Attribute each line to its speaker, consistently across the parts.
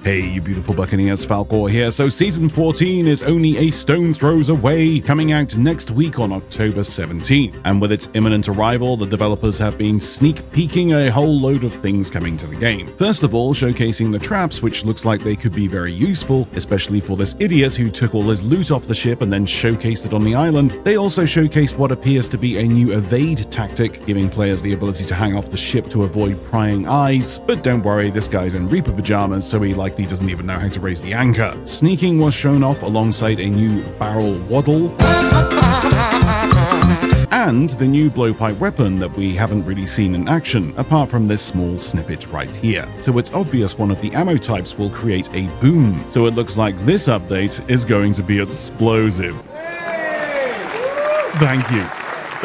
Speaker 1: Hey, you beautiful Buccaneers, Falcore here. So Season 14 is only a stone throws away, coming out next week on October 17th. And with its imminent arrival, the developers have been sneak peeking a whole load of things coming to the game. First of all, showcasing the traps, which looks like they could be very useful, especially for this idiot who took all his loot off the ship and then showcased it on the island. They also showcased what appears to be a new evade tactic, giving players the ability to hang off the ship to avoid prying eyes. But don't worry, this guy's in Reaper pajamas, so he likely doesn't even know how to raise the anchor. Sneaking was shown off alongside a new barrel waddle and the new blowpipe weapon that we haven't really seen in action, apart from this small snippet right here. So it's obvious one of the ammo types will create a boom. So it looks like this update is going to be explosive. Thank you.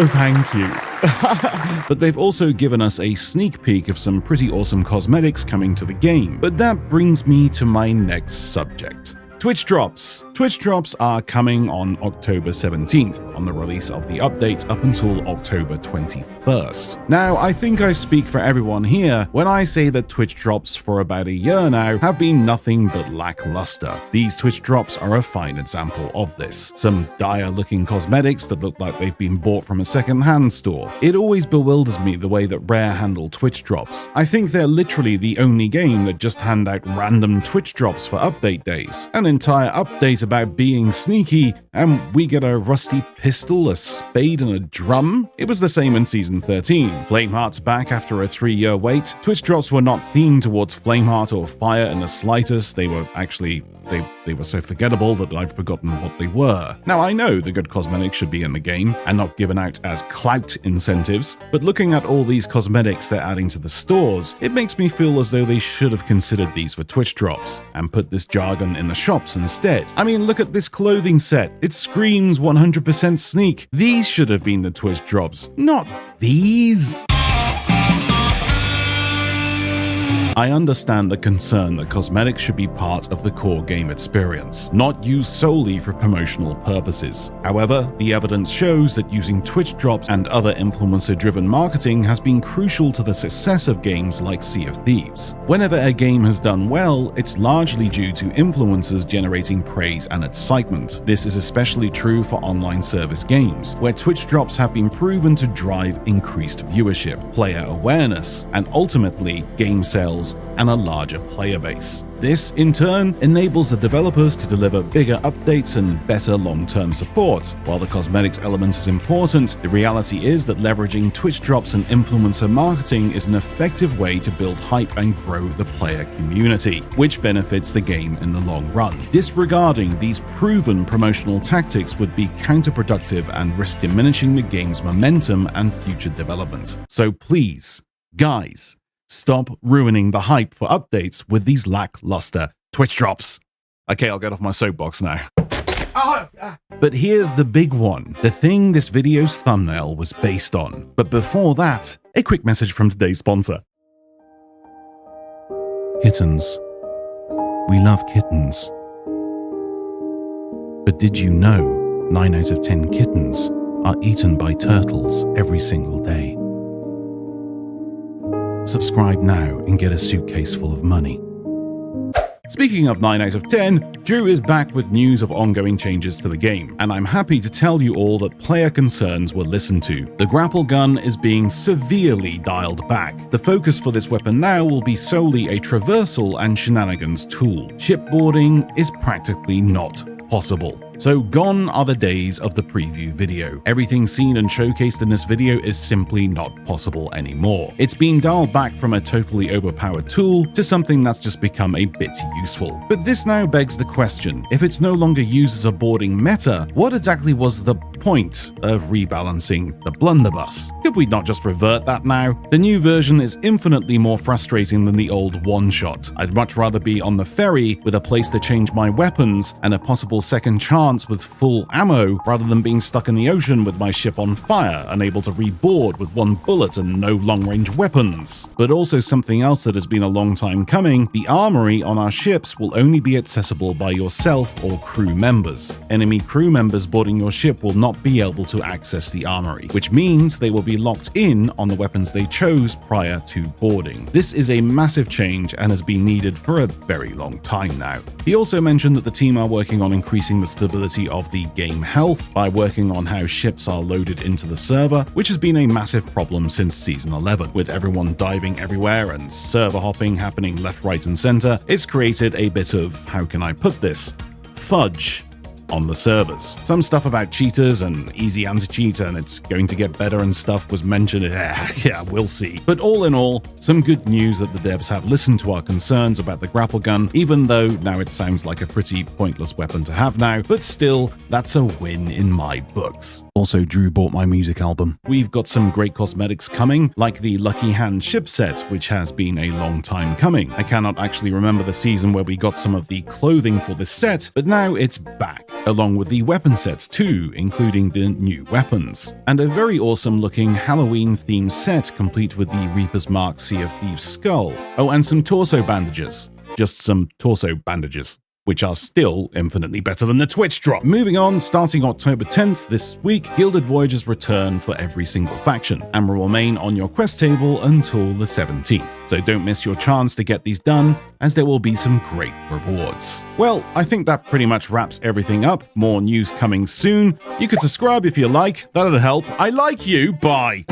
Speaker 1: Thank you. But they've also given us a sneak peek of some pretty awesome cosmetics coming to the game. But that brings me to my next subject. Twitch drops. Twitch drops are coming on October 17th on the release of the update up until October 21st. Now, I think I speak for everyone here when I say that Twitch drops for about a year now have been nothing but lackluster. These Twitch drops are a fine example of this. Some dire looking cosmetics that look like they've been bought from a second-hand store. It always bewilders me the way that Rare handle Twitch drops. I think they're literally the only game that just hand out random Twitch drops for update days. An entire update about being sneaky, and we get a rusty pistol, a spade, and a drum? It was the same in Season 13. Flameheart's back after a 3-year wait. Twitch drops were not themed towards Flameheart or fire in the slightest. They were actually They were so forgettable that I've forgotten what they were. Now, I know the good cosmetics should be in the game and not given out as clout incentives, but looking at all these cosmetics they're adding to the stores, it makes me feel as though they should have considered these for Twitch drops and put this jargon in the shops instead. I mean, look at this clothing set. It screams 100% sneak. These should have been the Twitch drops, not these. I understand the concern that cosmetics should be part of the core game experience, not used solely for promotional purposes. However, the evidence shows that using Twitch drops and other influencer-driven marketing has been crucial to the success of games like Sea of Thieves. Whenever a game has done well, it's largely due to influencers generating praise and excitement. This is especially true for online service games, where Twitch drops have been proven to drive increased viewership, player awareness, and ultimately game sales and a larger player base. This, in turn, enables the developers to deliver bigger updates and better long-term support. While the cosmetics element is important, the reality is that leveraging Twitch drops and influencer marketing is an effective way to build hype and grow the player community, which benefits the game in the long run. Disregarding these proven promotional tactics would be counterproductive and risk diminishing the game's momentum and future development. So please, guys, stop ruining the hype for updates with these lackluster Twitch drops. Okay, I'll get off my soapbox now. But here's the big one, the thing this video's thumbnail was based on. But before that, a quick message from today's sponsor. Kittens. We love kittens. But did you know 9 out of 10 kittens are eaten by turtles every single day? Subscribe now and get a suitcase full of money. Speaking of 9 out of 10, Drew is back with news of ongoing changes to the game, and I'm happy to tell you all that player concerns were listened to. The grapple gun is being severely dialed back. The focus for this weapon now will be solely a traversal and shenanigans tool. Shipboarding is practically not possible. So gone are the days of the preview video. Everything seen and showcased in this video is simply not possible anymore. It's been dialed back from a totally overpowered tool to something that's just become a bit useful. But this now begs the question, if it's no longer used as a boarding meta, what exactly was the point of rebalancing the blunderbuss? Could we not just revert that now? The new version is infinitely more frustrating than the old one-shot. I'd much rather be on the ferry with a place to change my weapons and a possible second charge chance with full ammo rather than being stuck in the ocean with my ship on fire, unable to reboard with one bullet and no long-range weapons. But also something else that has been a long time coming, the armory on our ships will only be accessible by yourself or crew members. Enemy crew members boarding your ship will not be able to access the armory, which means they will be locked in on the weapons they chose prior to boarding. This is a massive change and has been needed for a very long time now. He also mentioned that the team are working on increasing the stability of the game health by working on how ships are loaded into the server, which has been a massive problem since Season 11. With everyone diving everywhere and server hopping happening left, right, and center, it's created a bit of, how can I put this, fudge on the servers. Some stuff about cheaters and easy anti-cheat and it's going to get better and stuff was mentioned. Yeah, we'll see. But all in all, some good news that the devs have listened to our concerns about the grapple gun, even though now it sounds like a pretty pointless weapon to have now, but still, that's a win in my books. Also, Drew bought my music album. We've got some great cosmetics coming, like the Lucky Hand ship set, which has been a long time coming. I cannot actually remember the season where we got some of the clothing for this set, but now it's back, along with the weapon sets too, including the new weapons. And a very awesome looking Halloween themed set complete with the Reaper's Mark Sea of Thieves skull. Oh, and some torso bandages. Just some torso bandages, which are still infinitely better than the Twitch drop. Moving on, starting October 10th this week, Gilded Voyagers return for every single faction and will remain on your quest table until the 17th. So don't miss your chance to get these done, as there will be some great rewards. Well, I think that pretty much wraps everything up. More news coming soon. You could subscribe if you like, that'll help. I like you, bye!